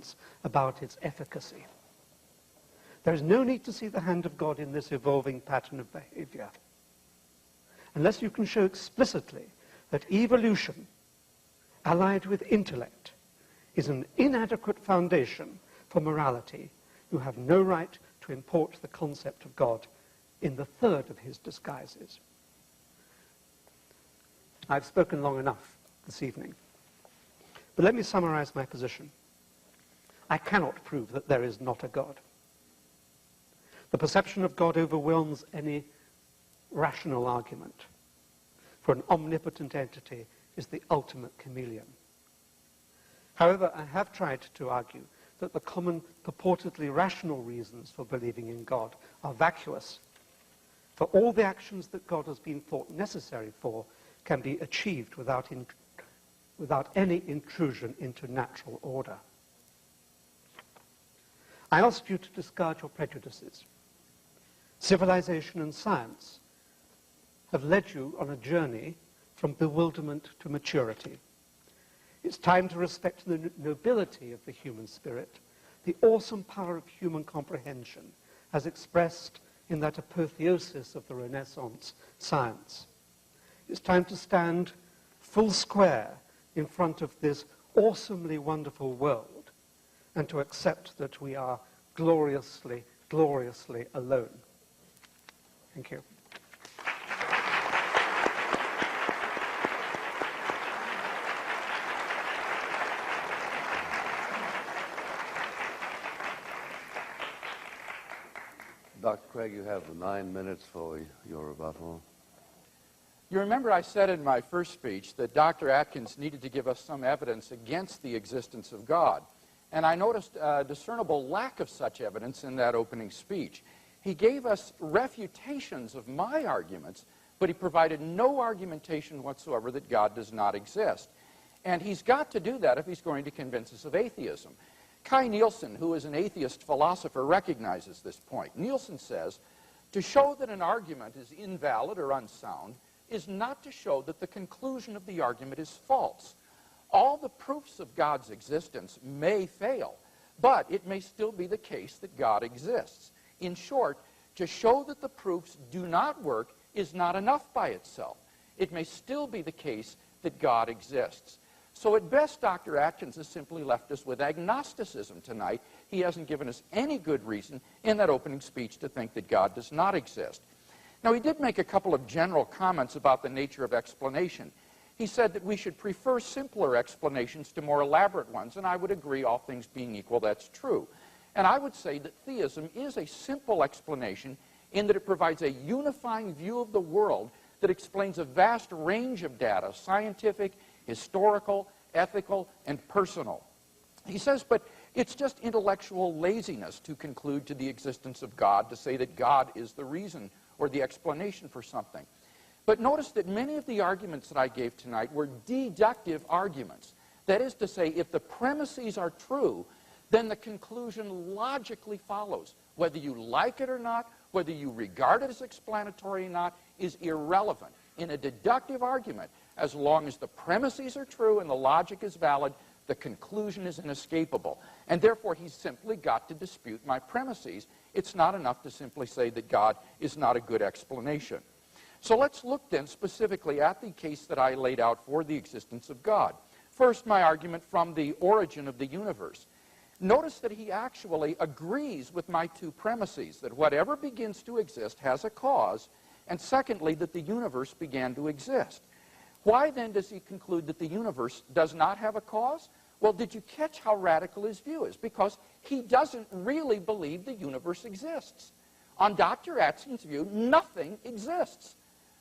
arguments about its efficacy. There is no need to see the hand of God in this evolving pattern of behavior, unless you can show explicitly that evolution, allied with intellect, is an inadequate foundation for morality. You have no right to import the concept of God in the third of his disguises. I've spoken long enough this evening, but let me summarize my position. I cannot prove that there is not a God. The perception of God overwhelms any rational argument, for an omnipotent entity is the ultimate chameleon. However, I have tried to argue that the common purportedly rational reasons for believing in God are vacuous, for all the actions that God has been thought necessary for can be achieved without any intrusion into natural order. I ask you to discard your prejudices. Civilization and science have led you on a journey from bewilderment to maturity. It's time to respect the nobility of the human spirit, the awesome power of human comprehension, as expressed in that apotheosis of the Renaissance science. It's time to stand full square in front of this awesomely wonderful world and to accept that we are gloriously, gloriously alone. Thank you. Dr. Craig, you have 9 minutes for your rebuttal. You remember I said in my first speech that Dr. Atkins needed to give us some evidence against the existence of God. And I noticed a discernible lack of such evidence in that opening speech. He gave us refutations of my arguments, but he provided no argumentation whatsoever that God does not exist. And he's got to do that if he's going to convince us of atheism. Kai Nielsen, who is an atheist philosopher, recognizes this point. Nielsen says, to show that an argument is invalid or unsound is not to show that the conclusion of the argument is false. All the proofs of God's existence may fail, but it may still be the case that God exists. In short, to show that the proofs do not work is not enough by itself. It may still be the case that God exists. So at best, Dr. Atkins has simply left us with agnosticism tonight. He hasn't given us any good reason in that opening speech to think that God does not exist. Now, he did make a couple of general comments about the nature of explanation. He said that we should prefer simpler explanations to more elaborate ones, and I would agree, all things being equal, that's true. And I would say that theism is a simple explanation in that it provides a unifying view of the world that explains a vast range of data, scientific, historical, ethical, and personal. He says, but it's just intellectual laziness to conclude to the existence of God, to say that God is the reason or the explanation for something. But notice that many of the arguments that I gave tonight were deductive arguments. That is to say, if the premises are true, then the conclusion logically follows. Whether you like it or not, whether you regard it as explanatory or not, is irrelevant. In a deductive argument, as long as the premises are true and the logic is valid, the conclusion is inescapable. And therefore, he's simply got to dispute my premises. It's not enough to simply say that God is not a good explanation. So let's look then specifically at the case that I laid out for the existence of God. First, my argument from the origin of the universe. Notice that he actually agrees with my two premises, that whatever begins to exist has a cause, and secondly, that the universe began to exist. Why then does he conclude that the universe does not have a cause? Well, did you catch how radical his view is? Because he doesn't really believe the universe exists. On Dr. Atkins' view, nothing exists.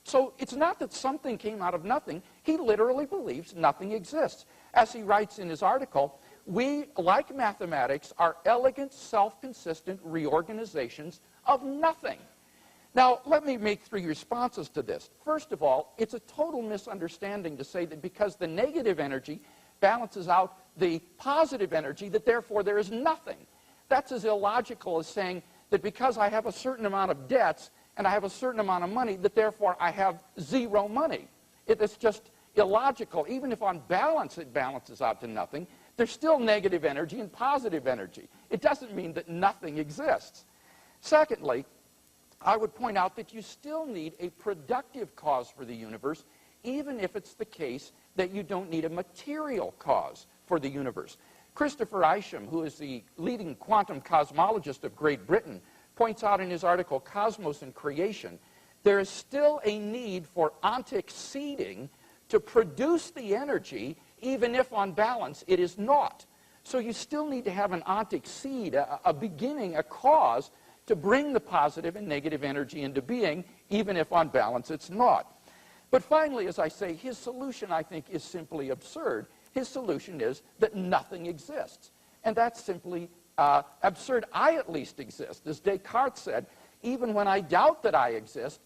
So it's not that something came out of nothing. He literally believes nothing exists. As he writes in his article, we, like mathematics, are elegant, self-consistent reorganizations of nothing. Now, let me make 3 responses to this. First of all, it's a total misunderstanding to say that because the negative energy balances out the positive energy, that therefore there is nothing. That's as illogical as saying that because I have a certain amount of debts and I have a certain amount of money, that therefore I have zero money. It's just illogical. Even if on balance it balances out to nothing, There's still negative energy and positive energy. It doesn't mean that nothing exists. Secondly, I would point out that you still need a productive cause for the universe, even if it's the case that you don't need a material cause for the universe. Christopher Isham, who is the leading quantum cosmologist of Great Britain, points out in his article, Cosmos and Creation, there is still a need for ontic seeding to produce the energy, even if on balance it is not. So you still need to have an ontic seed, a beginning, a cause, to bring the positive and negative energy into being, even if on balance it's not. But finally, as I say, his solution, I think, is simply absurd. His solution is that nothing exists. And that's simply absurd. I at least exist. As Descartes said, even when I doubt that I exist,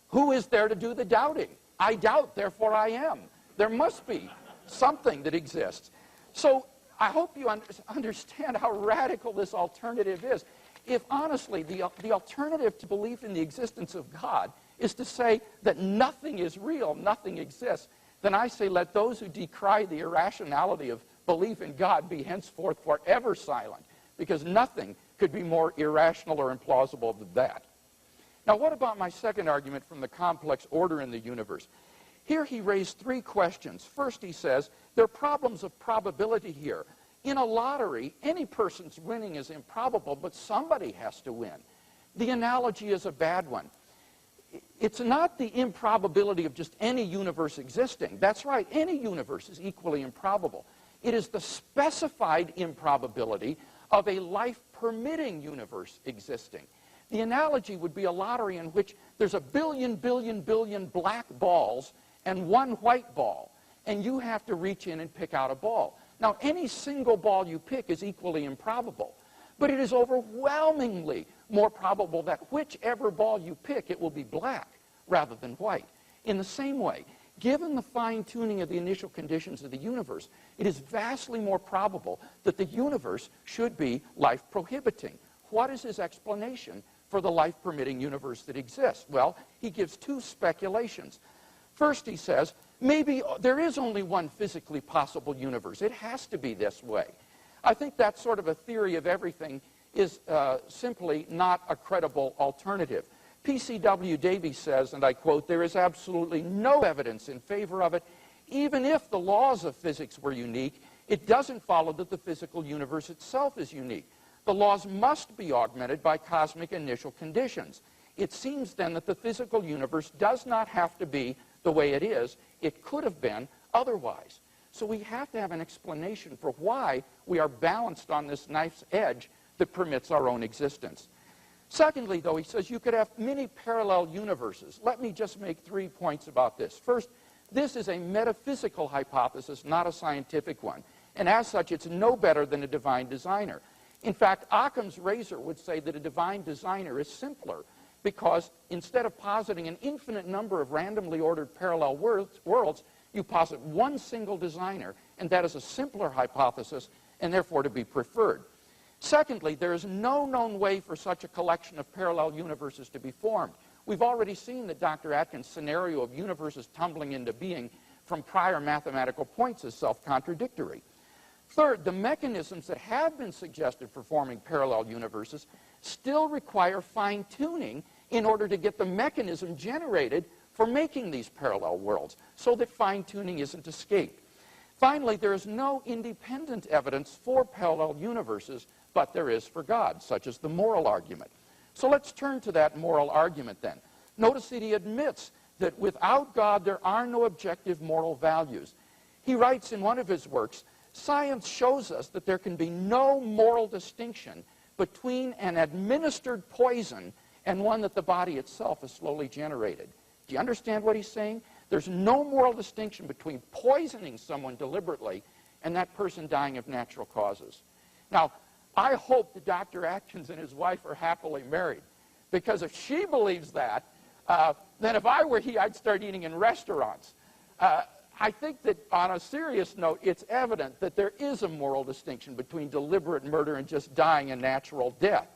who is there to do the doubting? I doubt, therefore I am. There must be something that exists. So I hope you understand how radical this alternative is. If honestly, the alternative to belief in the existence of God is to say that nothing is real, nothing exists, then I say let those who decry the irrationality of belief in God be henceforth forever silent, because nothing could be more irrational or implausible than that. Now, what about my second argument from the complex order in the universe? Here he raised three questions. First, he says, there are problems of probability here. In a lottery, any person's winning is improbable, but somebody has to win. The analogy is a bad one. It's not the improbability of just any universe existing. That's right, any universe is equally improbable. It is the specified improbability of a life-permitting universe existing. The analogy would be a lottery in which there's a billion black balls and one white ball, and you have to reach in and pick out a ball. Now, any single ball you pick is equally improbable, but it is overwhelmingly more probable that whichever ball you pick, it will be black rather than white. In the same way, given the fine-tuning of the initial conditions of the universe, it is vastly more probable that the universe should be life-prohibiting. What is his explanation for the life-permitting universe that exists? Well, he gives two speculations. First, he says, maybe there is only one physically possible universe. It has to be this way. I think that sort of a theory of everything is simply not a credible alternative. P.C.W. Davies says, and I quote, there is absolutely no evidence in favor of it. Even if the laws of physics were unique, it doesn't follow that the physical universe itself is unique. The laws must be augmented by cosmic initial conditions. It seems then that the physical universe does not have to be the way it is. It could have been otherwise. So we have to have an explanation for why we are balanced on this knife's edge that permits our own existence. Secondly, though, he says you could have many parallel universes. Let me just make 3 points about this. First, this is a metaphysical hypothesis, not a scientific one. And as such, it's no better than a divine designer. In fact, Occam's razor would say that a divine designer is simpler because instead of positing an infinite number of randomly ordered parallel worlds, you posit one single designer, and that is a simpler hypothesis and therefore to be preferred. Secondly, there is no known way for such a collection of parallel universes to be formed. We've already seen that Dr. Atkins' scenario of universes tumbling into being from prior mathematical points is self-contradictory. Third, the mechanisms that have been suggested for forming parallel universes still require fine-tuning in order to get the mechanism generated for making these parallel worlds, so that fine-tuning isn't escaped. Finally, there is no independent evidence for parallel universes, but there is for God, such as the moral argument. So let's turn to that moral argument then. Notice that he admits that without God there are no objective moral values. He writes in one of his works, science shows us that there can be no moral distinction between an administered poison and one that the body itself has slowly generated. Do you understand what he's saying? There's no moral distinction between poisoning someone deliberately and that person dying of natural causes. Now, I hope that Dr. Atkins and his wife are happily married, because if she believes that, then if I were he, I'd start eating in restaurants. I think that on a serious note, it's evident that there is a moral distinction between deliberate murder and just dying a natural death.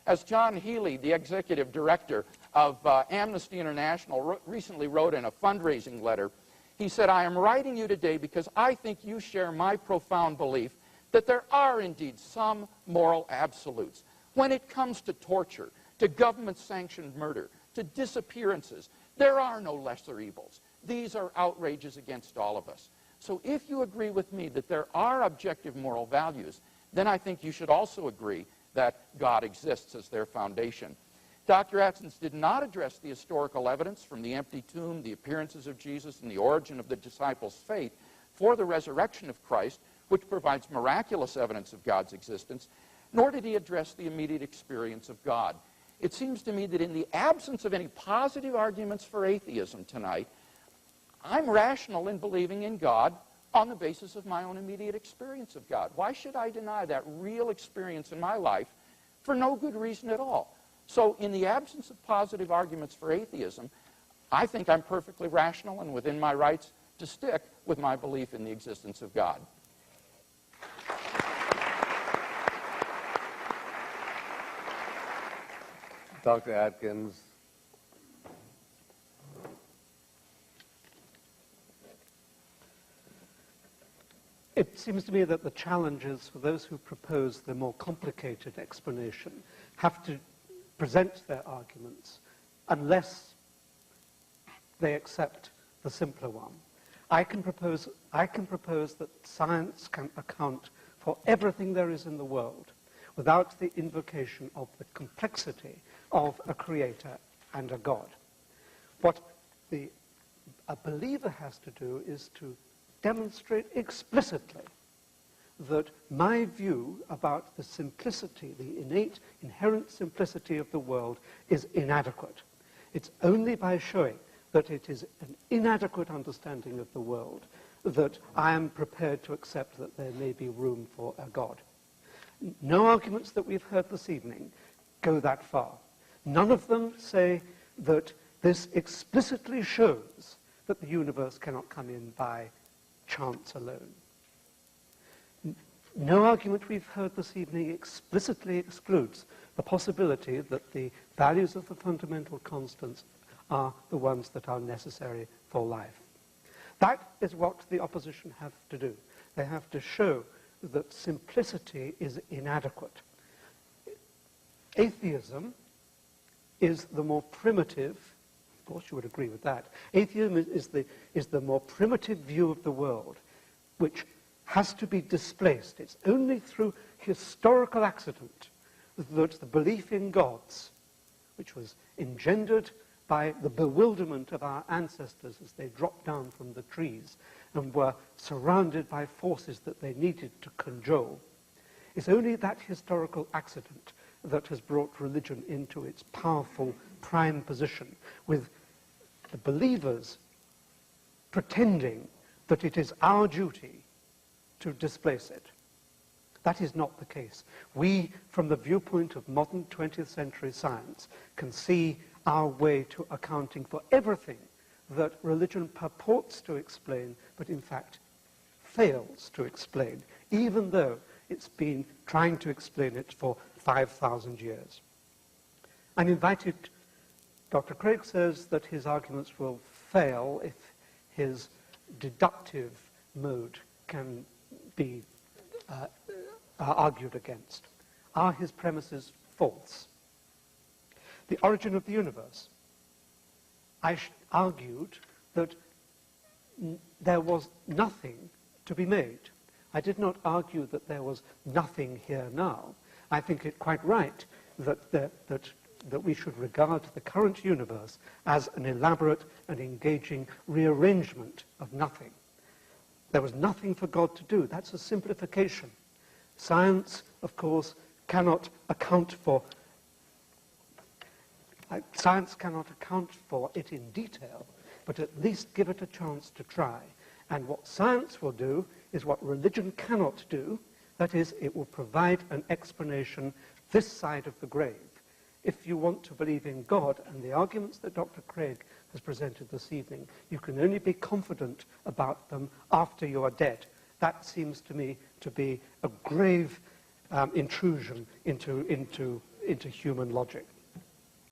As John Healy, the executive director of Amnesty International, recently wrote in a fundraising letter, he said, I am writing you today because I think you share my profound belief that there are indeed some moral absolutes. When it comes to torture, to government-sanctioned murder, to disappearances, there are no lesser evils. These are outrages against all of us. So if you agree with me that there are objective moral values, then I think you should also agree that God exists as their foundation. Dr. Atkins did not address the historical evidence from the empty tomb, the appearances of Jesus, and the origin of the disciples' faith for the resurrection of Christ, which provides miraculous evidence of God's existence, nor did he address the immediate experience of God. It seems to me that in the absence of any positive arguments for atheism tonight, I'm rational in believing in God on the basis of my own immediate experience of God. Why should I deny that real experience in my life for no good reason at all? So in the absence of positive arguments for atheism, I think I'm perfectly rational and within my rights to stick with my belief in the existence of God. Dr. Atkins. It seems to me that the challenges for those who propose the more complicated explanation have to present their arguments unless they accept the simpler one. I can propose that science can account for everything there is in the world without the invocation of the complexity of a creator and a God. What a believer has to do is to demonstrate explicitly that my view about the simplicity, the innate, inherent simplicity of the world is inadequate. It's only by showing that it is an inadequate understanding of the world that I am prepared to accept that there may be room for a God. No arguments that we've heard this evening go that far. None of them say that this explicitly shows that the universe cannot come in by chance alone. No argument we've heard this evening explicitly excludes the possibility that the values of the fundamental constants are the ones that are necessary for life. That is what the opposition have to do. They have to show that simplicity is inadequate. Atheism is the more primitive, of course you would agree with that, atheism is the more primitive view of the world, which has to be displaced. It's only through historical accident that the belief in gods, which was engendered by the bewilderment of our ancestors as they dropped down from the trees and were surrounded by forces that they needed to cajole. It's only that historical accident that has brought religion into its powerful prime position, with the believers pretending that it is our duty to displace it. That is not the case. We, from the viewpoint of modern 20th century science, can see our way to accounting for everything that religion purports to explain, but in fact fails to explain, even though it's been trying to explain it for 5,000 years. I'm invited, Dr. Craig says that his arguments will fail if his deductive mode can be argued against. Are his premises false? The origin of the universe. I argued that there was nothing to be made. I did not argue that there was nothing here now. I think it quite right that we should regard the current universe as an elaborate and engaging rearrangement of nothing. There was nothing for God to do. That's a simplification. Science, of course, cannot account for it in detail, but at least give it a chance to try. And what science will do is what religion cannot do. That is, it will provide an explanation this side of the grave. If you want to believe in God and the arguments that Dr. Craig has presented this evening, you can only be confident about them after you are dead. That seems to me to be a grave intrusion into human logic.